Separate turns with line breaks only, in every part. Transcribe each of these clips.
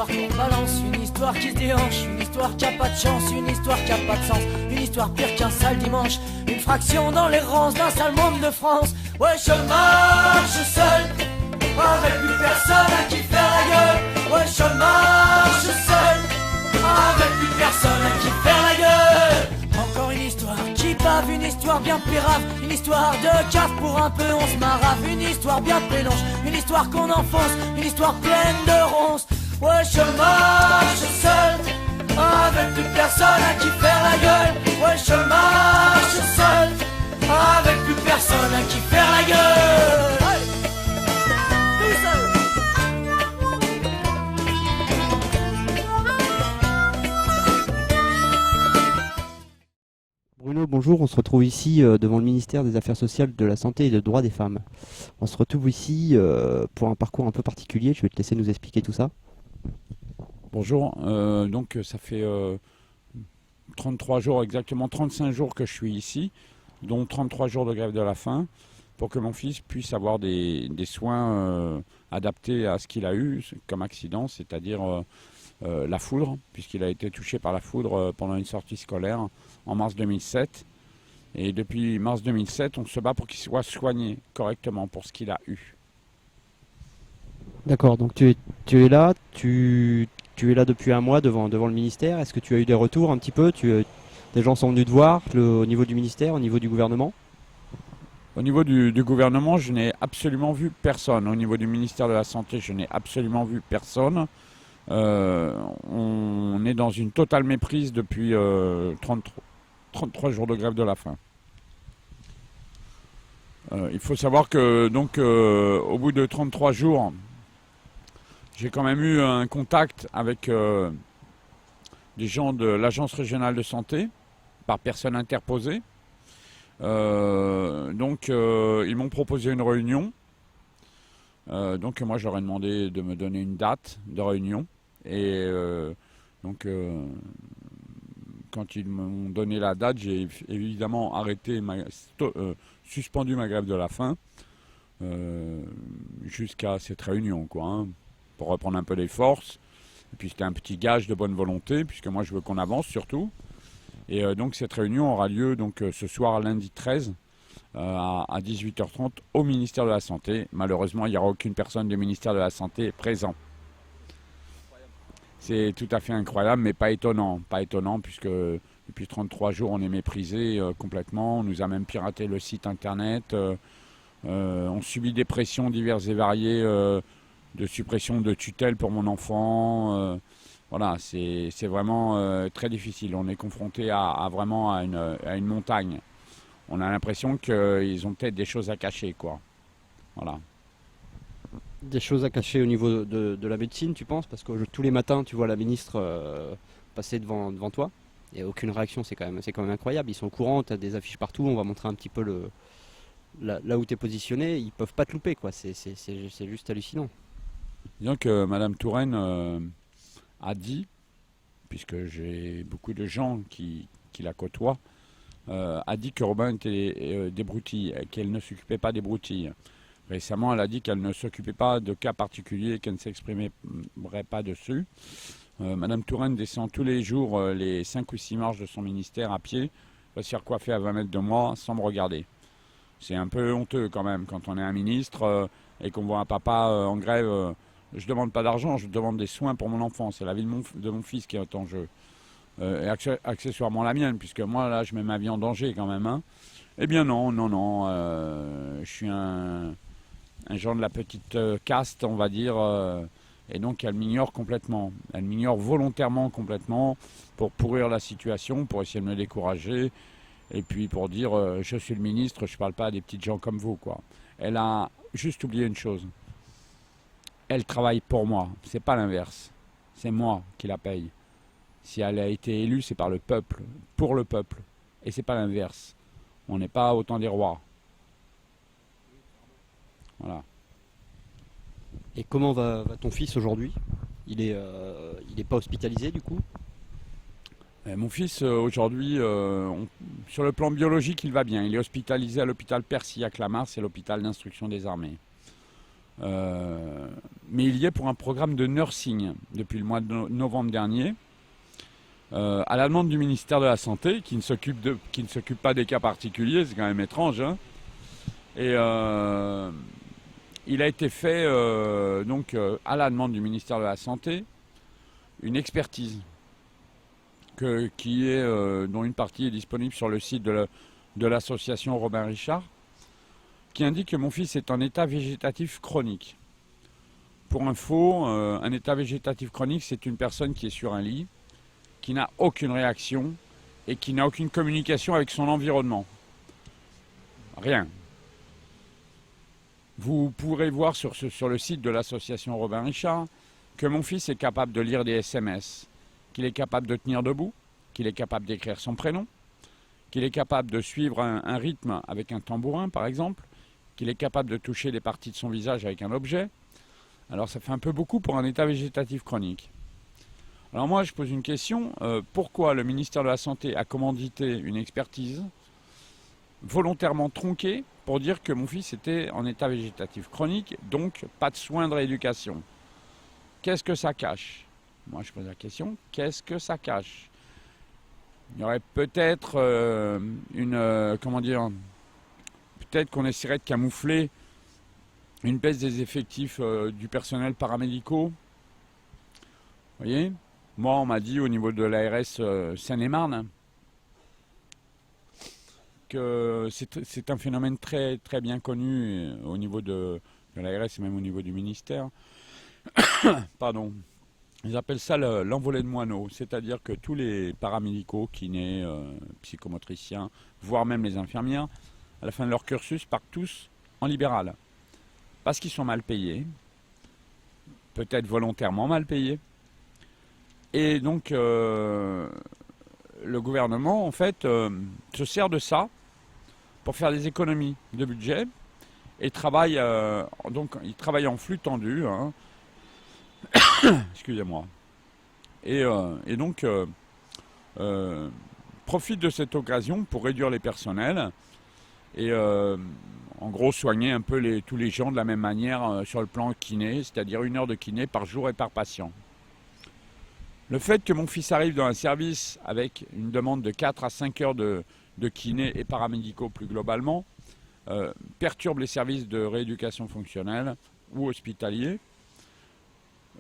histoire qu'on balance, une histoire qui se déhanche, une histoire qui a pas de chance, une histoire qui a pas de sens, une histoire pire qu'un sale dimanche, une fraction dans l'errance d'un sale monde de France. Ouais, je marche seul, avec plus personne à qui faire la gueule. Ouais, je marche seul, avec plus personne à qui faire la gueule. Encore une histoire qui bave, une histoire bien pérave, une histoire de cave pour un peu on se marave, une histoire bien pénonche, une histoire qu'on enfonce, une histoire pleine de ronces. Ouais, je marche seul, avec plus personne à qui faire la gueule. Ouais, je marche seul, avec plus personne à qui faire la gueule. Hey, tout seul.
Bruno, bonjour, on se retrouve ici devant le ministère des Affaires sociales, de la Santé et des Droits des femmes. On se retrouve ici pour un parcours un peu particulier, je vais te laisser nous expliquer tout ça.
Bonjour, donc ça fait 33 jours, exactement 35 jours que je suis ici, dont 33 jours de grève de la faim, pour que mon fils puisse avoir des soins adaptés à ce qu'il a eu comme accident, c'est-à-dire la foudre, puisqu'il a été touché par la foudre pendant une sortie scolaire en mars 2007. Et depuis mars 2007, on se bat pour qu'il soit soigné correctement pour ce qu'il a eu.
D'accord, donc tu es là, tu es là depuis un mois devant le ministère. Est-ce que tu as eu des retours un petit peu? Des gens sont venus te voir au niveau du ministère, au niveau du gouvernement?
Au niveau du gouvernement, je n'ai absolument vu personne. Au niveau du ministère de la Santé, je n'ai absolument vu personne. On est dans une totale méprise depuis 33 jours de grève de la faim. Il faut savoir que donc au bout de 33 jours, j'ai quand même eu un contact avec des gens de l'Agence régionale de santé par personne interposée. Donc ils m'ont proposé une réunion. Donc moi je leur ai demandé de me donner une date de réunion. Et donc quand ils m'ont donné la date, j'ai évidemment suspendu ma grève de la faim jusqu'à cette réunion, quoi, hein, pour reprendre un peu les forces. Et puis c'était un petit gage de bonne volonté, puisque moi je veux qu'on avance surtout. Et donc cette réunion aura lieu donc, ce soir, lundi 13, à 18h30 au ministère de la Santé. Malheureusement, il n'y aura aucune personne du ministère de la Santé présent. C'est tout à fait incroyable, mais pas étonnant. Pas étonnant, puisque depuis 33 jours, on est méprisé complètement. On nous a même piraté le site internet. On subit des pressions diverses et variées de suppression de tutelle pour mon enfant. Voilà, c'est vraiment très difficile. On est confronté vraiment à une montagne. On a l'impression qu'ils ont peut-être des choses à cacher, quoi. Voilà.
Des choses à cacher au niveau de la médecine, tu penses? Parce que tous les matins, tu vois la ministre passer devant toi. Il n'y a aucune réaction, c'est quand même incroyable. Ils sont au courant, tu as des affiches partout, on va montrer un petit peu là où tu es positionné. Ils ne peuvent pas te louper, quoi. C'est juste hallucinant.
Disons que Madame Touraine a dit, puisque j'ai beaucoup de gens qui la côtoient, a dit que Robin était des broutilles, qu'elle ne s'occupait pas des broutilles. Récemment, elle a dit qu'elle ne s'occupait pas de cas particuliers, qu'elle ne s'exprimerait pas dessus. Madame Touraine descend tous les jours les 5 ou 6 marches de son ministère à pied, va se faire coiffer à 20 mètres de moi sans me regarder. C'est un peu honteux quand même quand on est un ministre et qu'on voit un papa en grève. Je ne demande pas d'argent, je demande des soins pour mon enfant. C'est la vie de mon fils qui est en jeu. Et accessoirement la mienne, puisque moi là je mets ma vie en danger quand même. Hein. Eh bien non, je suis un genre de la petite caste, on va dire, et donc elle m'ignore complètement. Elle m'ignore volontairement complètement pour pourrir la situation, pour essayer de me décourager, et puis pour dire je suis le ministre, je ne parle pas à des petites gens comme vous, quoi. Elle a juste oublié une chose. Elle travaille pour moi, c'est pas l'inverse. C'est moi qui la paye. Si elle a été élue, c'est par le peuple, pour le peuple, et c'est pas l'inverse. On n'est pas autant des rois. Voilà.
Et comment va ton fils aujourd'hui? Il est pas hospitalisé du coup?
Mon fils aujourd'hui, sur le plan biologique, il va bien. Il est hospitalisé à l'hôpital Percy à Clamart, c'est l'hôpital d'instruction des armées. mais il y est pour un programme de nursing depuis le mois de novembre dernier, à la demande du ministère de la Santé, qui ne s'occupe pas des cas particuliers, c'est quand même étrange, hein. Et il a été fait, à la demande du ministère de la Santé, une expertise dont une partie est disponible sur le site de l'association Robin Richard, qui indique que mon fils est en état végétatif chronique. Pour info, un état végétatif chronique, c'est une personne qui est sur un lit, qui n'a aucune réaction et qui n'a aucune communication avec son environnement. Rien. Vous pourrez voir sur le site de l'association Robin Richard que mon fils est capable de lire des SMS, qu'il est capable de tenir debout, qu'il est capable d'écrire son prénom, qu'il est capable de suivre un rythme avec un tambourin par exemple, qu'il est capable de toucher des parties de son visage avec un objet. Alors ça fait un peu beaucoup pour un état végétatif chronique. Alors moi je pose une question, pourquoi le ministère de la Santé a commandité une expertise volontairement tronquée pour dire que mon fils était en état végétatif chronique, donc pas de soins de rééducation? Qu'est-ce que ça cache? Moi je pose la question, qu'est-ce que ça cache? Il y aurait peut-être peut-être qu'on essaierait de camoufler une baisse des effectifs du personnel paramédicaux. Vous voyez? Moi, on m'a dit au niveau de l'ARS Seine-et-Marne que c'est un phénomène très, très bien connu au niveau de l'ARS et même au niveau du ministère. Pardon. Ils appellent ça l'envolée de moineaux, c'est-à-dire que tous les paramédicaux, kinés, psychomotriciens, voire même les infirmières, à la fin de leur cursus, partent tous en libéral. Parce qu'ils sont mal payés, peut-être volontairement mal payés. Et donc, le gouvernement, en fait, se sert de ça pour faire des économies de budget et travaille en flux tendu, hein. Excusez-moi. Et donc, profite de cette occasion pour réduire les personnels et en gros soigner un peu tous les gens de la même manière sur le plan kiné, c'est-à-dire 1 heure de kiné par jour et par patient. Le fait que mon fils arrive dans un service avec une demande de 4 à 5 heures de kiné et paramédicaux plus globalement perturbe les services de rééducation fonctionnelle ou hospitaliers.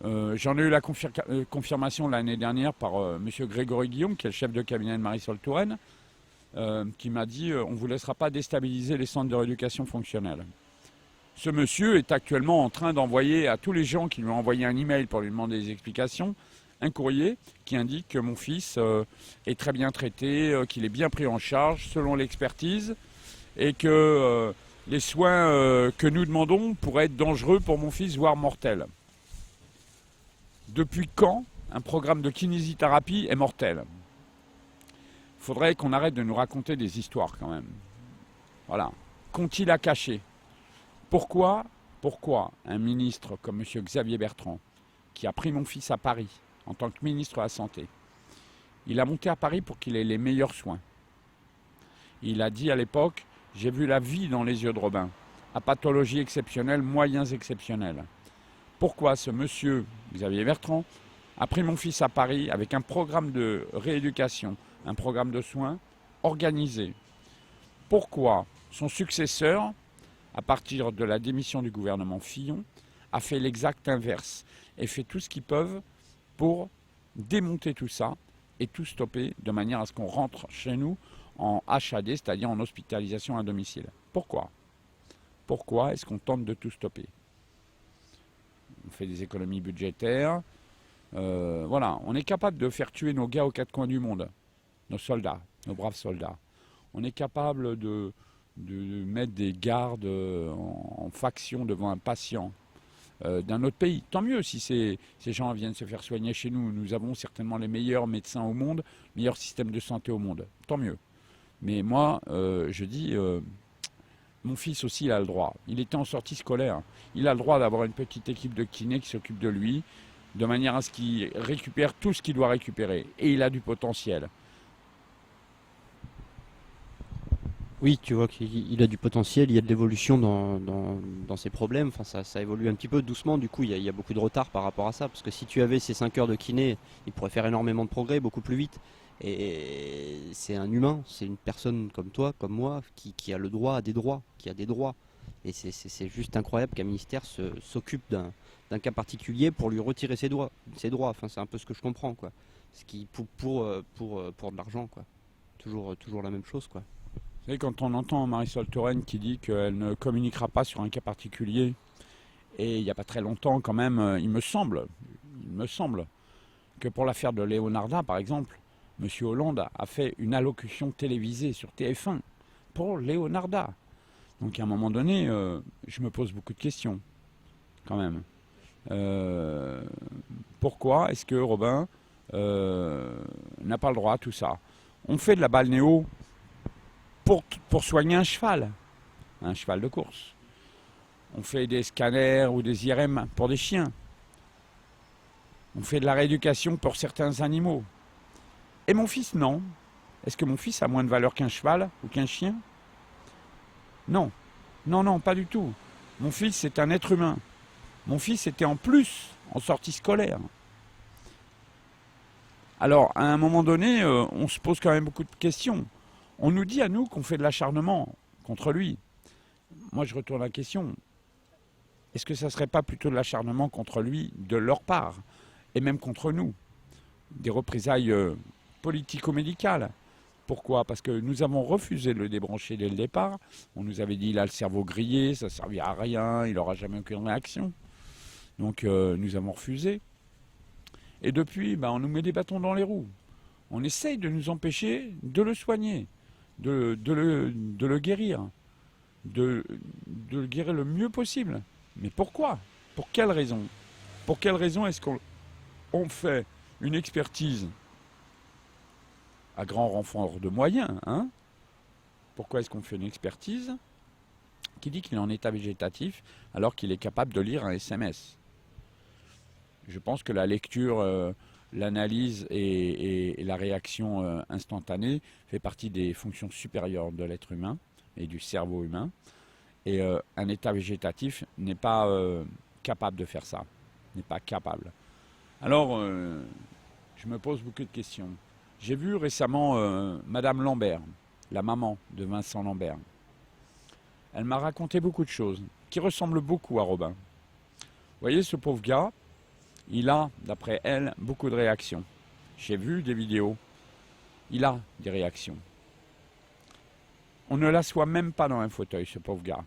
J'en ai eu la confirmation l'année dernière par M. Grégory Guillaume, qui est le chef de cabinet de Marisol Touraine, qui m'a dit on ne vous laissera pas déstabiliser les centres de rééducation fonctionnelle. Ce monsieur est actuellement en train d'envoyer à tous les gens qui lui ont envoyé un email pour lui demander des explications, un courrier qui indique que mon fils est très bien traité, qu'il est bien pris en charge selon l'expertise et que les soins que nous demandons pourraient être dangereux pour mon fils, voire mortels. Depuis quand un programme de kinésithérapie est mortel? Il faudrait qu'on arrête de nous raconter des histoires quand même. Voilà. Qu'ont-ils à cacher? Pourquoi un ministre comme M. Xavier Bertrand, qui a pris mon fils à Paris en tant que ministre de la Santé, il a monté à Paris pour qu'il ait les meilleurs soins. Il a dit à l'époque, j'ai vu la vie dans les yeux de Robin, à pathologie exceptionnelle, moyens exceptionnels. Pourquoi ce monsieur, Xavier Bertrand, a pris mon fils à Paris avec un programme de rééducation, un programme de soins organisé? Pourquoi son successeur, à partir de la démission du gouvernement Fillon, a fait l'exact inverse et fait tout ce qu'ils peuvent pour démonter tout ça et tout stopper de manière à ce qu'on rentre chez nous en HAD, c'est-à-dire en hospitalisation à domicile? Pourquoi? Pourquoi est-ce qu'on tente de tout stopper? On fait des économies budgétaires. Voilà, on est capable de faire tuer nos gars aux 4 coins du monde, nos soldats, nos braves soldats. On est capable de mettre des gardes en faction devant un patient d'un autre pays. Tant mieux si ces gens viennent se faire soigner chez nous. Nous avons certainement les meilleurs médecins au monde, le meilleur système de santé au monde. Tant mieux. Mais moi, je dis... mon fils aussi, il a le droit. Il était en sortie scolaire. Il a le droit d'avoir une petite équipe de kinés qui s'occupe de lui, de manière à ce qu'il récupère tout ce qu'il doit récupérer. Et il a du potentiel.
Oui, tu vois qu'il a du potentiel, il y a de l'évolution dans ses problèmes. Enfin, ça évolue un petit peu doucement. Du coup, il y a beaucoup de retard par rapport à ça. Parce que si tu avais ces 5 heures de kiné, il pourrait faire énormément de progrès, beaucoup plus vite. Et c'est un humain, c'est une personne comme toi, comme moi, qui a le droit à des droits, qui a des droits. Et c'est juste incroyable qu'un ministère s'occupe d'un cas particulier pour lui retirer ses droits. Enfin, c'est un peu ce que je comprends, quoi. Ce qui, pour de l'argent, quoi. Toujours la même chose, quoi.
Vous savez, quand on entend Marisol Touraine qui dit qu'elle ne communiquera pas sur un cas particulier, et il n'y a pas très longtemps quand même, il me semble que pour l'affaire de Leonarda, par exemple, M. Hollande a fait une allocution télévisée sur TF1 pour Leonarda. Donc à un moment donné, je me pose beaucoup de questions, quand même. Pourquoi est-ce que Robin n'a pas le droit à tout ça? On fait de la balnéo pour soigner un cheval de course. On fait des scanners ou des IRM pour des chiens. On fait de la rééducation pour certains animaux. Et mon fils, non. Est-ce que mon fils a moins de valeur qu'un cheval ou qu'un chien? Non. Non, non, pas du tout. Mon fils, c'est un être humain. Mon fils était en plus en sortie scolaire. Alors, à un moment donné, on se pose quand même beaucoup de questions. On nous dit à nous qu'on fait de l'acharnement contre lui. Moi, je retourne la question. Est-ce que ça ne serait pas plutôt de l'acharnement contre lui de leur part, et même contre nous? Des représailles politico-médicales. Pourquoi? Parce que nous avons refusé de le débrancher dès le départ. On nous avait dit qu'il a le cerveau grillé, ça ne servira à rien, il n'aura jamais aucune réaction. Donc nous avons refusé. Et depuis, on nous met des bâtons dans les roues. On essaye de nous empêcher de le soigner, de le guérir, de le guérir le mieux possible. Mais pourquoi? Pour quelle raison? Pour quelle raison est-ce qu'on fait une expertise à grand renfort de moyens, hein? Pourquoi est-ce qu'on fait une expertise qui dit qu'il est en état végétatif alors qu'il est capable de lire un SMS? Je pense que la lecture, l'analyse et la réaction instantanée fait partie des fonctions supérieures de l'être humain et du cerveau humain. Et un état végétatif n'est pas capable de faire ça, n'est pas capable. Alors, je me pose beaucoup de questions. J'ai vu récemment Madame Lambert, la maman de Vincent Lambert. Elle m'a raconté beaucoup de choses qui ressemblent beaucoup à Robin. Vous voyez, ce pauvre gars, il a, d'après elle, beaucoup de réactions. J'ai vu des vidéos. Il a des réactions. On ne l'assoit même pas dans un fauteuil, ce pauvre gars.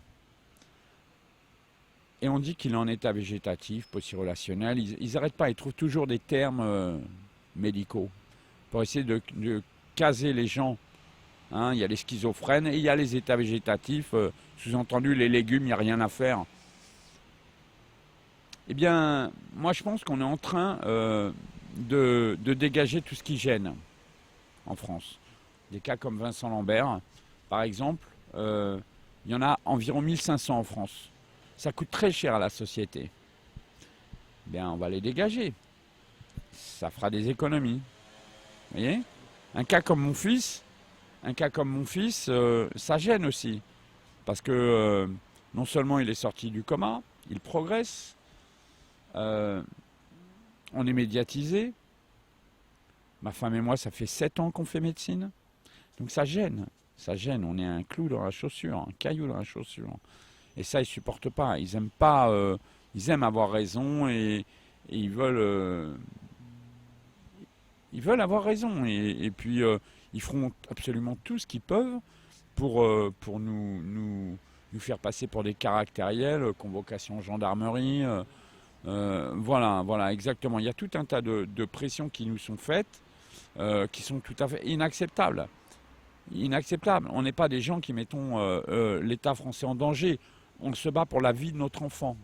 Et on dit qu'il est en état végétatif, post-relationnel. Ils n'arrêtent pas, ils trouvent toujours des termes médicaux pour essayer de caser les gens. Hein, il y a les schizophrènes et il y a les états végétatifs. Sous-entendu, les légumes, il n'y a rien à faire. Eh bien, moi je pense qu'on est en train de dégager tout ce qui gêne en France. Des cas comme Vincent Lambert, par exemple, il y en a environ 1500 en France. Ça coûte très cher à la société. Eh bien, on va les dégager. Ça fera des économies. Vous voyez? Un cas comme mon fils, ça gêne aussi. Parce que non seulement il est sorti du coma, il progresse. On est médiatisé. Ma femme et moi, ça fait 7 ans qu'on fait médecine. Donc ça gêne. Ça gêne. On est un clou dans la chaussure, un caillou dans la chaussure. Et ça, ils ne supportent pas. Ils aiment pas. Ils aiment avoir raison et ils veulent avoir raison. Et puis, ils feront absolument tout ce qu'ils peuvent pour nous faire passer pour des caractériels, convocation gendarmerie. Voilà, exactement. Il y a tout un tas de pressions qui nous sont faites, qui sont tout à fait inacceptables. Inacceptables. On n'est pas des gens qui mettons l'État français en danger. On se bat pour la vie de notre enfant.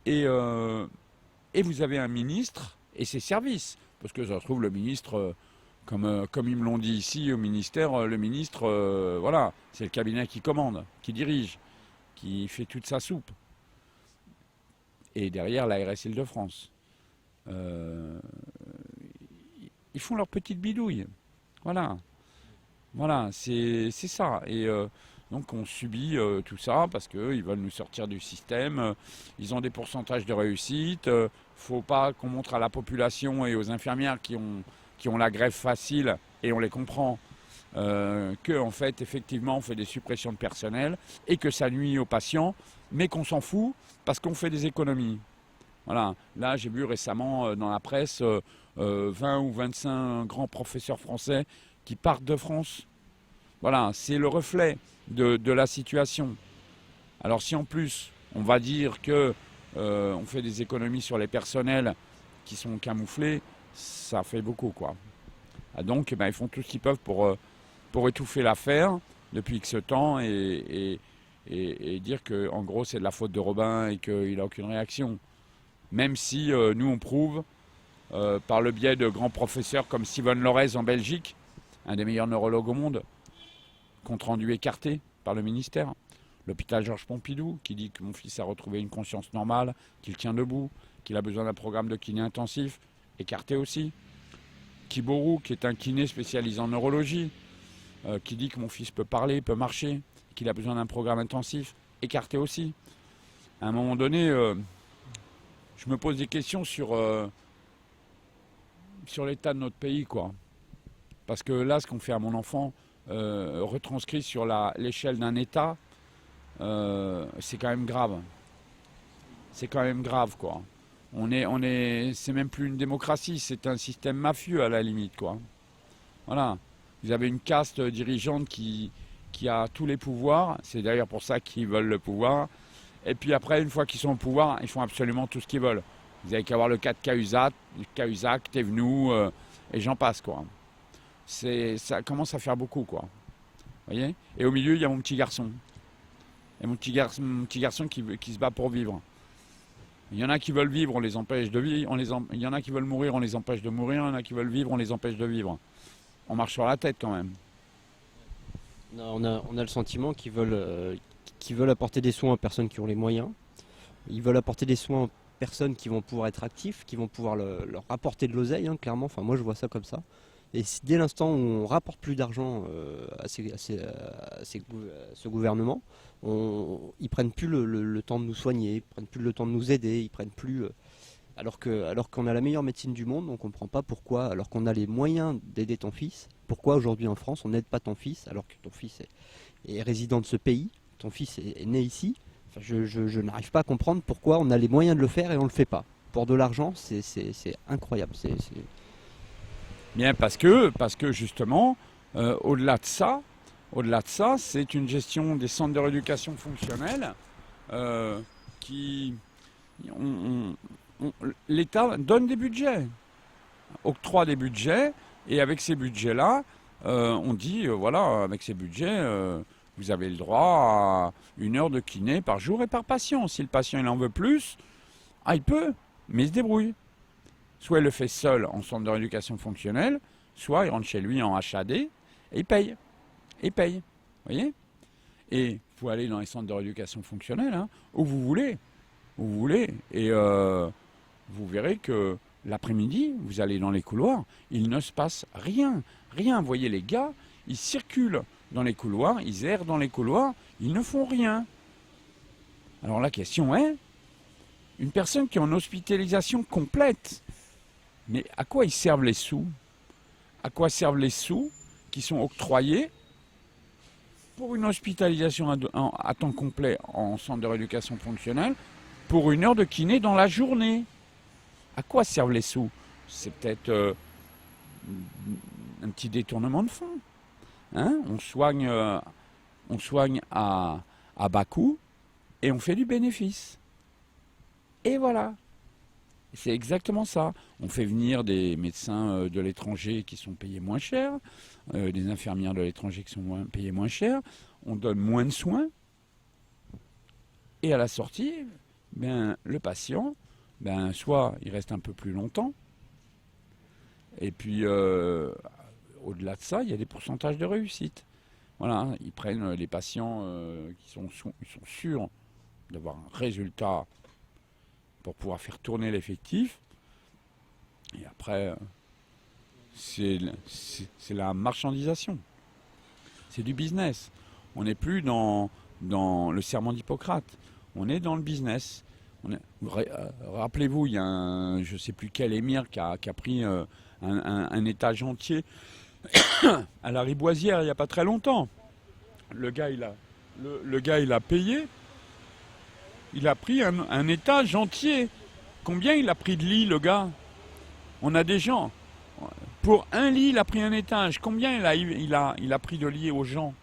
Et vous avez un ministre et ses services. Parce que ça se trouve, le ministre, comme ils me l'ont dit ici au ministère, le ministre, voilà, c'est le cabinet qui commande, qui dirige, qui fait toute sa soupe. Et derrière l'ARS Île-de-France. Ils font leur petite bidouille. Voilà. Voilà, c'est ça. Et donc on subit tout ça parce qu'ils veulent nous sortir du système. Ils ont des pourcentages de réussite. Faut pas qu'on montre à la population et aux infirmières qui ont la grève facile, et on les comprend, que en fait effectivement on fait des suppressions de personnel et que ça nuit aux patients, mais qu'on s'en fout parce qu'on fait des économies. Voilà. Là j'ai vu récemment dans la presse 20 ou 25 grands professeurs français qui partent de France. Voilà, c'est le reflet de la situation. Alors si en plus on va dire que on fait des économies sur les personnels qui sont camouflés, ça fait beaucoup, quoi. Ah, donc ils font tout ce qu'ils peuvent pour étouffer l'affaire depuis X temps et dire que en gros c'est de la faute de Robin et qu'il n'a aucune réaction. Même si nous on prouve par le biais de grands professeurs comme Steven Lorez en Belgique, un des meilleurs neurologues au monde, compte rendu écarté par le ministère. L'hôpital Georges Pompidou qui dit que mon fils a retrouvé une conscience normale, qu'il tient debout, qu'il a besoin d'un programme de kiné intensif, écarté aussi. Kibourou, qui est un kiné spécialisé en neurologie, qui dit que mon fils peut parler, peut marcher, qu'il a besoin d'un programme intensif, écarté aussi. À un moment donné, je me pose des questions sur l'état de notre pays, quoi. Parce que là, ce qu'on fait à mon enfant, retranscrit sur l'échelle d'un État, c'est quand même grave. C'est quand même grave, quoi. C'est même plus une démocratie, c'est un système mafieux à la limite, quoi. Voilà. Vous avez une caste dirigeante qui a tous les pouvoirs. C'est d'ailleurs pour ça qu'ils veulent le pouvoir. Et puis après, une fois qu'ils sont au pouvoir, ils font absolument tout ce qu'ils veulent. Vous avez qu'à voir le cas de Cahuzac, Thévenoud, et j'en passe, quoi. Ça commence à faire beaucoup, quoi. Vous voyez ? Et au milieu, il y a mon petit garçon. Et mon petit garçon qui se bat pour vivre. Il y en a qui veulent vivre, on les empêche de vivre. Il y en a qui veulent mourir, on les empêche de mourir. Il y en a qui veulent vivre, on les empêche de vivre. On marche sur la tête quand même.
On a le sentiment qu'ils veulent apporter des soins aux personnes qui ont les moyens. Ils veulent apporter des soins aux personnes qui vont pouvoir être actifs, qui vont pouvoir leur apporter de l'oseille, hein, clairement. Enfin, moi, je vois ça comme ça. Et dès l'instant où on rapporte plus d'argent à ce gouvernement, ils prennent plus le temps de nous soigner, ils prennent plus le temps de nous aider, ils prennent plus. Alors qu'on a la meilleure médecine du monde, on ne comprend pas pourquoi, alors qu'on a les moyens d'aider ton fils, pourquoi aujourd'hui en France on n'aide pas ton fils alors que ton fils est résident de ce pays, ton fils est né ici. Enfin, je n'arrive pas à comprendre pourquoi on a les moyens de le faire et on ne le fait pas. Pour de l'argent, c'est incroyable.
Bien, parce que justement, au-delà de ça, c'est une gestion des centres de rééducation fonctionnelle qui... L'État donne des budgets, octroie des budgets, et avec ces budgets-là, on dit, voilà, avec ces budgets, vous avez le droit à 1 heure de kiné par jour et par patient. Si le patient il en veut plus, il peut, mais il se débrouille. Soit il le fait seul en centre de rééducation fonctionnelle, soit il rentre chez lui en HAD et il paye. Et paye. Vous voyez ? Et il faut aller dans les centres de rééducation fonctionnelle, hein, où vous voulez. Et vous verrez que l'après-midi, vous allez dans les couloirs, il ne se passe rien. Rien. Vous voyez les gars, ils circulent dans les couloirs, ils errent dans les couloirs, ils ne font rien. Alors la question est, une personne qui est en hospitalisation complète, mais à quoi ils servent les sous ? À quoi servent les sous qui sont octroyés pour une hospitalisation à temps complet en centre de rééducation fonctionnelle pour 1 heure de kiné dans la journée ? À quoi servent les sous ? C'est peut-être un petit détournement de fonds. Hein ? On soigne à bas coût et on fait du bénéfice. Et voilà. C'est exactement ça. On fait venir des médecins de l'étranger qui sont payés moins cher, des infirmières de l'étranger qui sont payées moins cher. On donne moins de soins. Et à la sortie, le patient, soit il reste un peu plus longtemps. Et puis, au-delà de ça, il y a des pourcentages de réussite. Voilà, ils prennent les patients qui sont sûrs d'avoir un résultat pour pouvoir faire tourner l'effectif. Et après, c'est la marchandisation. C'est du business. On n'est plus dans le serment d'Hippocrate. On est dans le business. Rappelez-vous, il y a je ne sais plus quel émir qui a pris un étage entier à la Riboisière il n'y a pas très longtemps. Le gars, il a payé. Il a pris un étage entier. Combien il a pris de lits, le gars? On a des gens. Pour un lit, il a pris un étage. Combien il a pris de lits aux gens?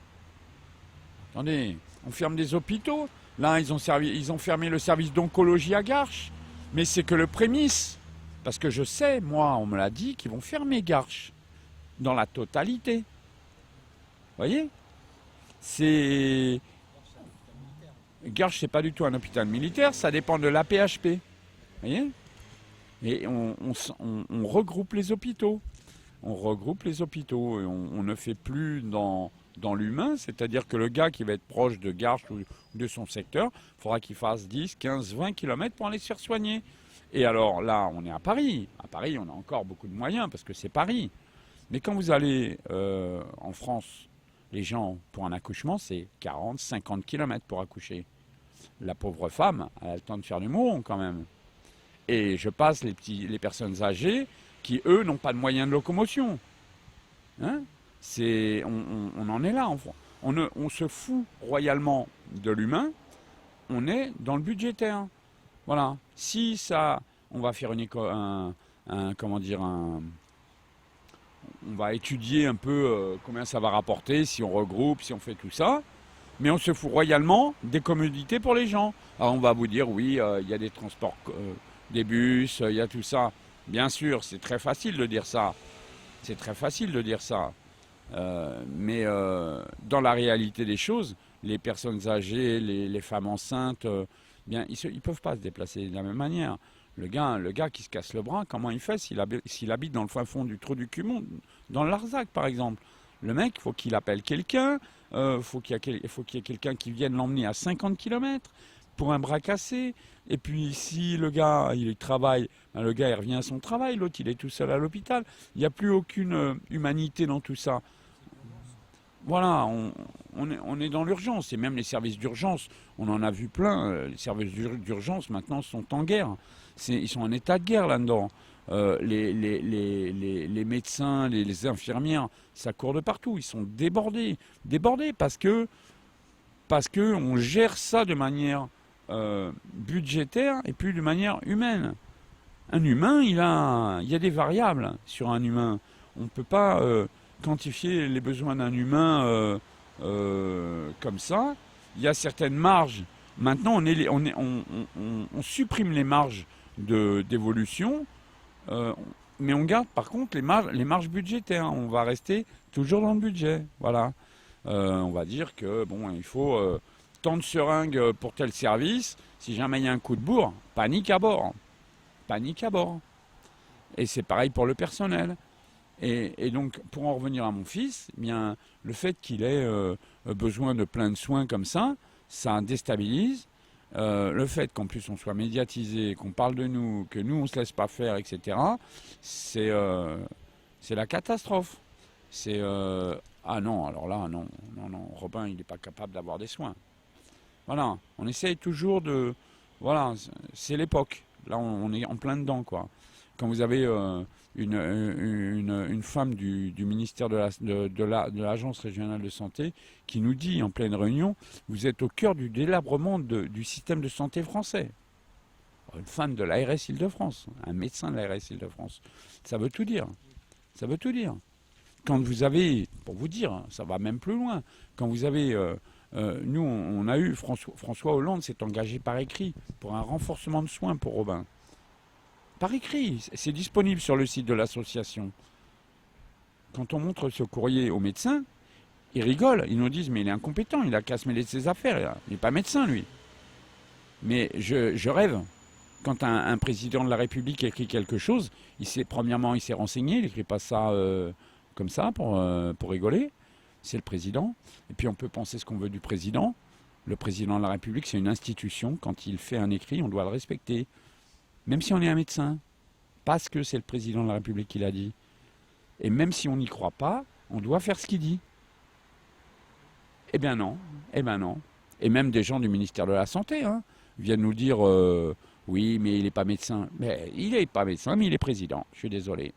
Attendez, on ferme des hôpitaux. Là, ils ont fermé le service d'oncologie à Garches. Mais c'est que le prémisse. Parce que je sais, moi, on me l'a dit, qu'ils vont fermer Garches. Dans la totalité. Vous voyez? Garches, c'est pas du tout un hôpital militaire, ça dépend de l'AP-HP. Vous voyez? Et on regroupe les hôpitaux. On regroupe les hôpitaux. Et on ne fait plus dans l'humain, c'est-à-dire que le gars qui va être proche de Garches ou de son secteur, il faudra qu'il fasse 10, 15, 20 km pour aller se faire soigner. Et alors là, on est à Paris. À Paris, on a encore beaucoup de moyens parce que c'est Paris. Mais quand vous allez en France, les gens, pour un accouchement, c'est 40, 50 km pour accoucher. La pauvre femme, elle a le temps de faire du mouron quand même. Et je passe les personnes âgées qui, eux, n'ont pas de moyens de locomotion. Hein? On en est là. On se fout royalement de l'humain. On est dans le budgétaire. Voilà. Si ça, on va faire on va étudier un peu combien ça va rapporter, si on regroupe, si on fait tout ça. Mais on se fout royalement des commodités pour les gens. Alors on va vous dire, oui, il y a des transports, des bus, il y a tout ça. Bien sûr, c'est très facile de dire ça. C'est très facile de dire ça. Mais dans la réalité des choses, les personnes âgées, les femmes enceintes, bien, ils ne peuvent pas se déplacer de la même manière. Le gars qui se casse le bras, comment il fait s'il habite dans le fin fond du trou du cul, dans le Larzac par exemple? Le mec, il faut qu'il appelle quelqu'un, faut qu'il y ait quelqu'un qui vienne l'emmener à 50 km pour un bras cassé. Et puis si le gars, il travaille, ben, le gars il revient à son travail, l'autre il est tout seul à l'hôpital. Il n'y a plus aucune humanité dans tout ça. Voilà, on est dans l'urgence, et même les services d'urgence, on en a vu plein, les services d'urgence maintenant sont en guerre, ils sont en état de guerre là-dedans. Les médecins, les infirmières, ça court de partout, ils sont débordés parce que on gère ça de manière budgétaire et puis de manière humaine. Un humain, il y a des variables sur un humain, on ne peut pas quantifier les besoins d'un humain comme ça. Il y a certaines marges. Maintenant, on supprime les marges d'évolution, mais on garde par contre les marges budgétaires. On va rester toujours dans le budget. Voilà. On va dire que bon, il faut tant de seringues pour tel service. Si jamais il y a un coup de bourre, panique à bord. Panique à bord. Et c'est pareil pour le personnel. Et donc, pour en revenir à mon fils, eh bien, le fait qu'il ait besoin de plein de soins comme ça déstabilise. Le fait qu'en plus on soit médiatisé, qu'on parle de nous, que nous on ne se laisse pas faire, etc., c'est la catastrophe. Ah non, alors là, non, Robin, il n'est pas capable d'avoir des soins. Voilà, on essaye toujours de... Voilà, c'est l'époque. Là, on est en plein dedans, quoi. Quand vous avez une femme du ministère de l'Agence régionale de santé qui nous dit en pleine réunion, vous êtes au cœur du délabrement du système de santé français. Une femme de l'ARS Île-de-France, un médecin de l'ARS Île-de-France. Ça veut tout dire. Ça veut tout dire. Quand vous avez, pour vous dire, ça va même plus loin, quand vous avez... nous, on a eu, François Hollande s'est engagé par écrit pour un renforcement de soins pour Robin. Par écrit, c'est disponible sur le site de l'association. Quand on montre ce courrier aux médecins, ils rigolent, ils nous disent mais il est incompétent, il a qu'à se mêler de ses affaires, il n'est pas médecin lui. Mais je rêve, quand un président de la République écrit quelque chose, premièrement il s'est renseigné, il n'écrit pas ça comme ça pour rigoler, c'est le président. Et puis on peut penser ce qu'on veut du président. Le président de la République c'est une institution, quand il fait un écrit on doit le respecter. Même si on est un médecin, parce que c'est le président de la République qui l'a dit. Et même si on n'y croit pas, on doit faire ce qu'il dit. Eh bien non, eh bien non. Et même des gens du ministère de la Santé hein, viennent nous dire oui, mais il n'est pas médecin. Mais il n'est pas médecin, mais il est président. Je suis désolé.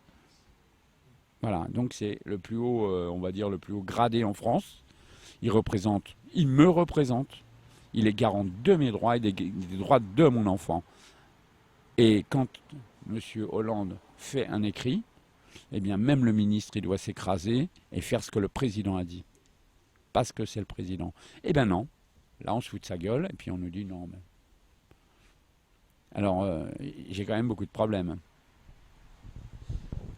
Voilà, donc c'est le plus haut, on va dire le plus haut gradé en France. Il me représente. Il est garant de mes droits et des droits de mon enfant. Et quand M. Hollande fait un écrit, eh bien même le ministre, il doit s'écraser et faire ce que le président a dit. Parce que c'est le président. Eh bien non. Là, on se fout de sa gueule et puis on nous dit non. Mais... Alors, j'ai quand même beaucoup de problèmes.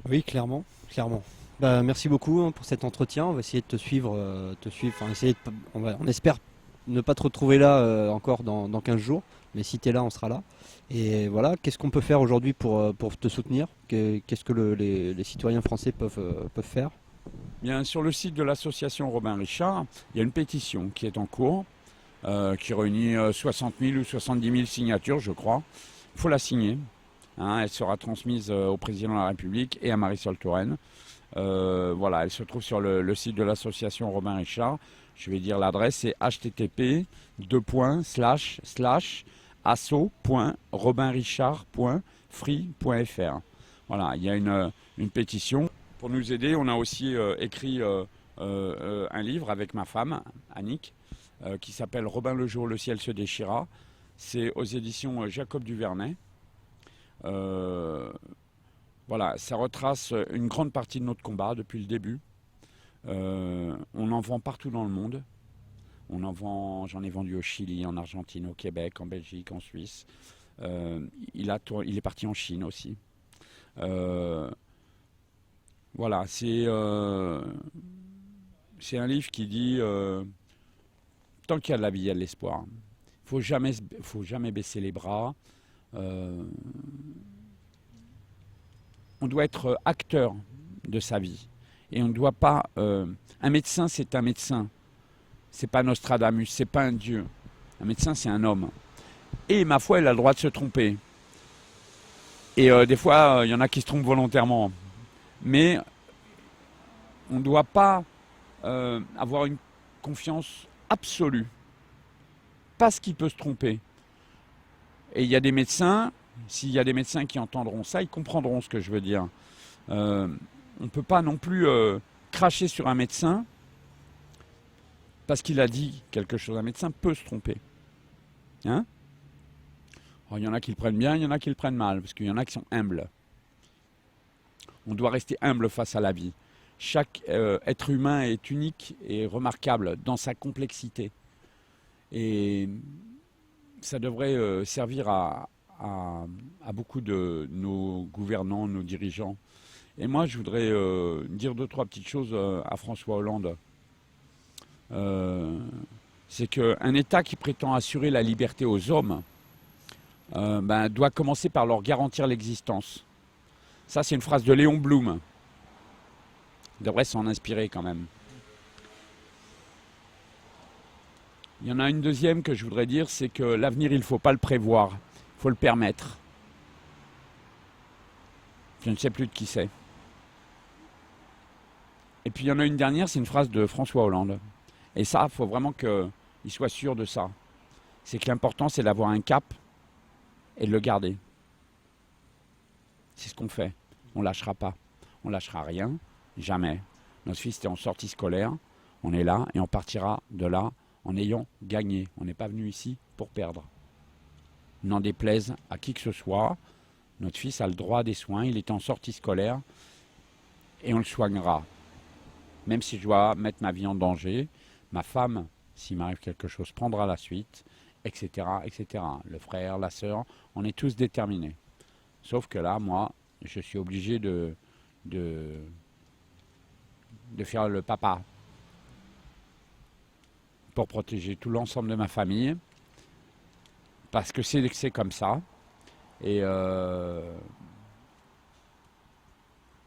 Oui, clairement, clairement. Bah, merci beaucoup hein, pour cet entretien. On va essayer de te suivre, enfin, on espère ne pas te retrouver là encore dans 15 jours. Mais si tu es là, on sera là. Et voilà, qu'est-ce qu'on peut faire aujourd'hui pour te soutenir? Qu'est-ce que les citoyens français peuvent faire?
Bien, sur le site de l'association Robin Richard, il y a une pétition qui est en cours, qui réunit 60 000 ou 70 000 signatures, je crois. Il faut la signer. Hein, elle sera transmise au président de la République et à Marisol Touraine. Voilà, elle se trouve sur le site de l'association Robin Richard. Je vais dire l'adresse, c'est http://asso.robinrichard.free.fr. Voilà, il y a une pétition. Pour nous aider, on a aussi écrit un livre avec ma femme, Annick, qui s'appelle Robin le jour, le ciel se déchira. C'est aux éditions Jacob Duvernay. Voilà, ça retrace une grande partie de notre combat depuis le début. On en vend partout dans le monde. J'en ai vendu au Chili, en Argentine, au Québec, en Belgique, en Suisse. Il est parti en Chine aussi. Voilà, c'est un livre qui dit tant qu'il y a de la vie, il y a de l'espoir. Faut jamais baisser les bras. On doit être acteur de sa vie. Et on ne doit pas... un médecin, c'est un médecin. C'est pas Nostradamus, c'est pas un dieu. Un médecin, c'est un homme. Et ma foi, il a le droit de se tromper. Et des fois, il y en a qui se trompent volontairement. Mais on ne doit pas avoir une confiance absolue. Parce qu'il peut se tromper. Et il y a des médecins, s'il y a des médecins qui entendront ça, ils comprendront ce que je veux dire. On ne peut pas non plus cracher sur un médecin parce qu'il a dit quelque chose. Un médecin peut se tromper. Hein? Alors, il y en a qui le prennent bien, il y en a qui le prennent mal, parce qu'il y en a qui sont humbles. On doit rester humble face à la vie. Chaque être humain est unique et remarquable dans sa complexité. Et ça devrait servir à beaucoup de nos gouvernants, nos dirigeants. Et moi, je voudrais dire 2-3 petites choses à François Hollande. C'est qu'un État qui prétend assurer la liberté aux hommes doit commencer par leur garantir l'existence. Ça, c'est une phrase de Léon Blum. Il devrait s'en inspirer quand même. Il y en a une deuxième que je voudrais dire, c'est que l'avenir, il ne faut pas le prévoir, il faut le permettre. Je ne sais plus de qui c'est. Et puis il y en a une dernière, c'est une phrase de François Hollande. Et ça, il faut vraiment qu'il soit sûr de ça. C'est que l'important, c'est d'avoir un cap et de le garder. C'est ce qu'on fait. On ne lâchera pas. On ne lâchera rien, jamais. Notre fils est en sortie scolaire, on est là et on partira de là en ayant gagné. On n'est pas venu ici pour perdre. N'en déplaise à qui que ce soit, notre fils a le droit des soins, il est en sortie scolaire et on le soignera. Même si je dois mettre ma vie en danger, ma femme, s'il m'arrive quelque chose, prendra la suite, etc., etc. Le frère, la sœur, on est tous déterminés. Sauf que là, moi, je suis obligé de faire le papa pour protéger tout l'ensemble de ma famille, parce que c'est comme ça. Et ils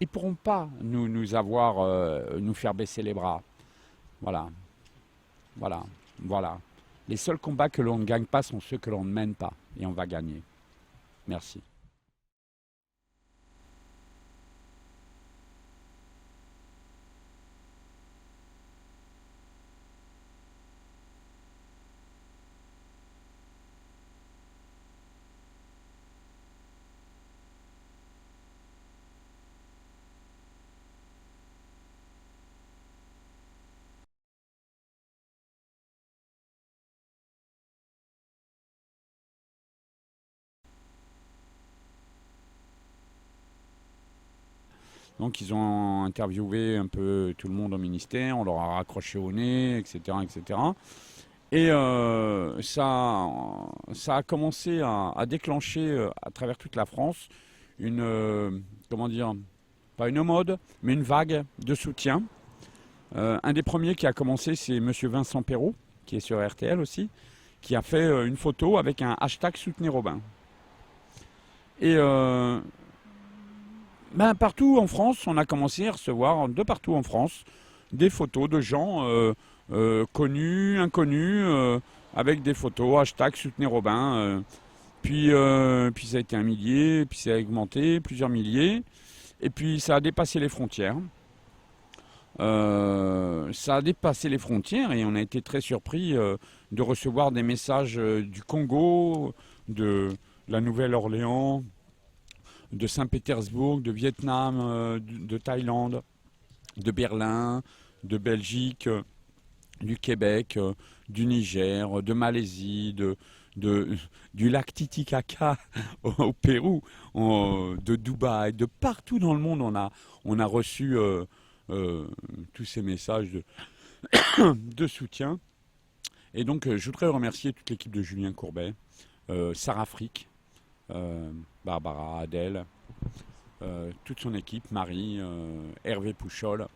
ne pourront pas nous faire baisser les bras. Voilà. Voilà. Voilà. Les seuls combats que l'on ne gagne pas sont ceux que l'on ne mène pas. Et on va gagner. Merci. Donc ils ont interviewé un peu tout le monde au ministère, on leur a raccroché au nez, etc. etc. Et ça a commencé à déclencher à travers toute la France une, comment dire, pas une mode, mais une vague de soutien. Un des premiers qui a commencé, c'est monsieur Vincent Perrault, qui est sur RTL aussi, qui a fait une photo avec un hashtag Soutenez Robin. Et partout en France, on a commencé à recevoir de partout en France des photos de gens connus, inconnus, avec des photos, hashtag Soutenez Robin. Puis ça a été 1 millier, puis ça a augmenté, plusieurs milliers. Et puis ça a dépassé les frontières. Ça a dépassé les frontières et on a été très surpris de recevoir des messages du Congo, de la Nouvelle-Orléans, de Saint-Pétersbourg, de Vietnam, de Thaïlande, de Berlin, de Belgique, du Québec, du Niger, de Malaisie, du lac Titicaca au Pérou, de Dubaï, de partout dans le monde on a reçu tous ces messages de soutien. Et donc je voudrais remercier toute l'équipe de Julien Courbet, Sarah Frick, Barbara, Adèle, toute son équipe, Marie, Hervé Pouchol,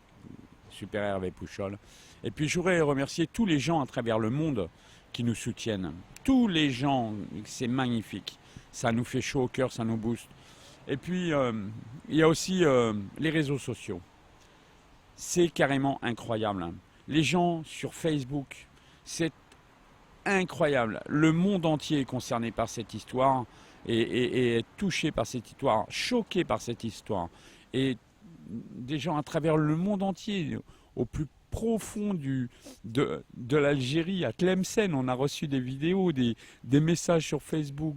super Hervé Pouchol. Et puis je voudrais remercier tous les gens à travers le monde qui nous soutiennent. Tous les gens, c'est magnifique. Ça nous fait chaud au cœur, ça nous booste. Et puis il y a aussi les réseaux sociaux. C'est carrément incroyable. Les gens sur Facebook, c'est incroyable. Le monde entier est concerné par cette histoire et est touché par cette histoire, choqué par cette histoire. Et des gens à travers le monde entier, au plus profond de l'Algérie, à Tlemcen, on a reçu des vidéos, des messages sur Facebook.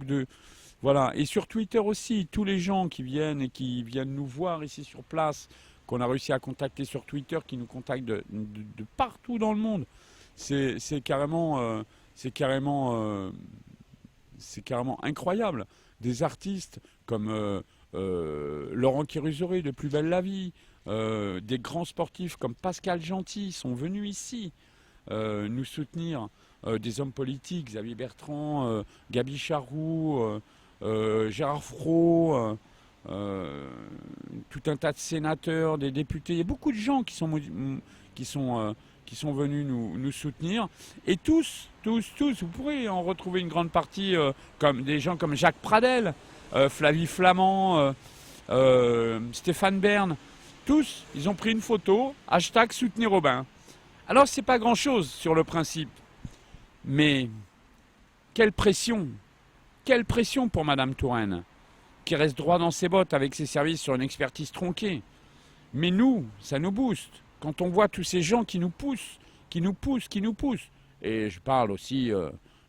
Voilà. Et sur Twitter aussi, tous les gens qui viennent nous voir ici sur place, qu'on a réussi à contacter sur Twitter, qui nous contactent de partout dans le monde. C'est carrément incroyable. Des artistes comme Laurent Kérusoré de Plus belle la vie, des grands sportifs comme Pascal Gentil sont venus ici nous soutenir, des hommes politiques, Xavier Bertrand, Gaby Charroux, Gérard Fro, tout un tas de sénateurs, des députés. Il y a beaucoup de gens qui sont venus nous soutenir. Et tous, vous pourrez en retrouver une grande partie, comme des gens comme Jacques Pradel, Flavie Flamand, Stéphane Bern. Tous, ils ont pris une photo, hashtag Soutenez Robin. Alors, c'est pas grand-chose sur le principe. Mais quelle pression pour Madame Touraine, qui reste droit dans ses bottes avec ses services sur une expertise tronquée. Mais nous, ça nous booste. Quand on voit tous ces gens qui nous poussent. Et je parle aussi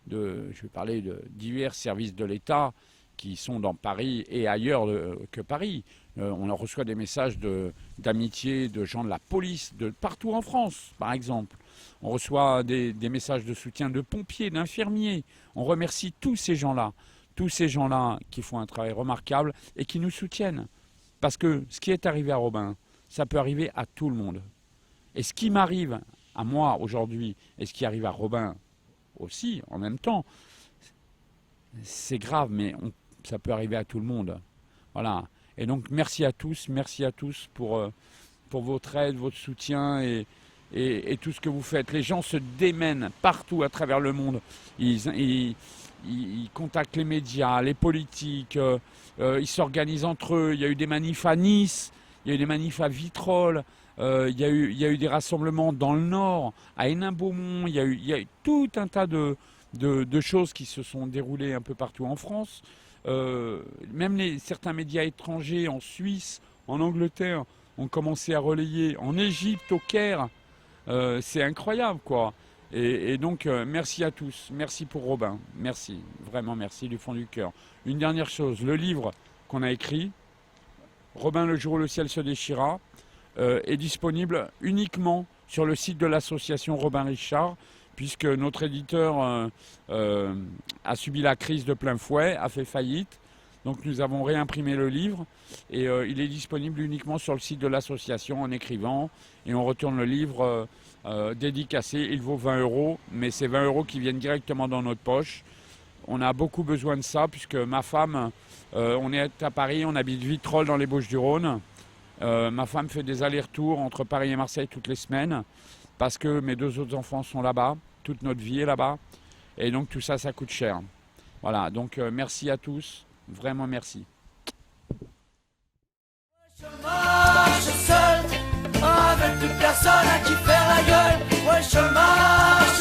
je vais parler de divers services de l'État qui sont dans Paris et ailleurs que Paris. On en reçoit des messages d'amitié de gens de la police, de partout en France, par exemple. On reçoit des messages de soutien de pompiers, d'infirmiers. On remercie tous ces gens-là qui font un travail remarquable et qui nous soutiennent. Parce que ce qui est arrivé à Robin, ça peut arriver à tout le monde. Et ce qui m'arrive à moi aujourd'hui, et ce qui arrive à Robin aussi, en même temps, c'est grave, mais ça peut arriver à tout le monde. Voilà. Et donc, merci à tous pour votre aide, votre soutien et tout ce que vous faites. Les gens se démènent partout à travers le monde. Ils contactent les médias, les politiques, ils s'organisent entre eux. Il y a eu des manifs à Nice, il y a eu des manifs à Vitrolles, il y a eu des rassemblements dans le Nord, à Hénin-Beaumont. Il y a eu tout un tas de choses qui se sont déroulées un peu partout en France. Même certains médias étrangers en Suisse, en Angleterre, ont commencé à relayer, en Égypte, au Caire. C'est incroyable, quoi. Et donc, merci à tous. Merci pour Robin. Merci, vraiment merci du fond du cœur. Une dernière chose, le livre qu'on a écrit, Robin le jour où le ciel se déchira, est disponible uniquement sur le site de l'association Robin Richard, puisque notre éditeur a subi la crise de plein fouet, a fait faillite. Donc nous avons réimprimé le livre et il est disponible uniquement sur le site de l'association en écrivant et on retourne le livre dédicacé. Il vaut 20 €, mais c'est 20 € qui viennent directement dans notre poche. On a beaucoup besoin de ça puisque ma femme, on est à Paris, on habite Vitrolles dans les Bouches-du-Rhône. Ma femme fait des allers-retours entre Paris et Marseille toutes les semaines parce que mes 2 autres enfants sont là-bas, toute notre vie est là-bas et donc tout ça, ça coûte cher. Voilà, donc merci à tous, vraiment merci.
Je marche seul, avec toute personne à qui faire la gueule. Ouais, je marche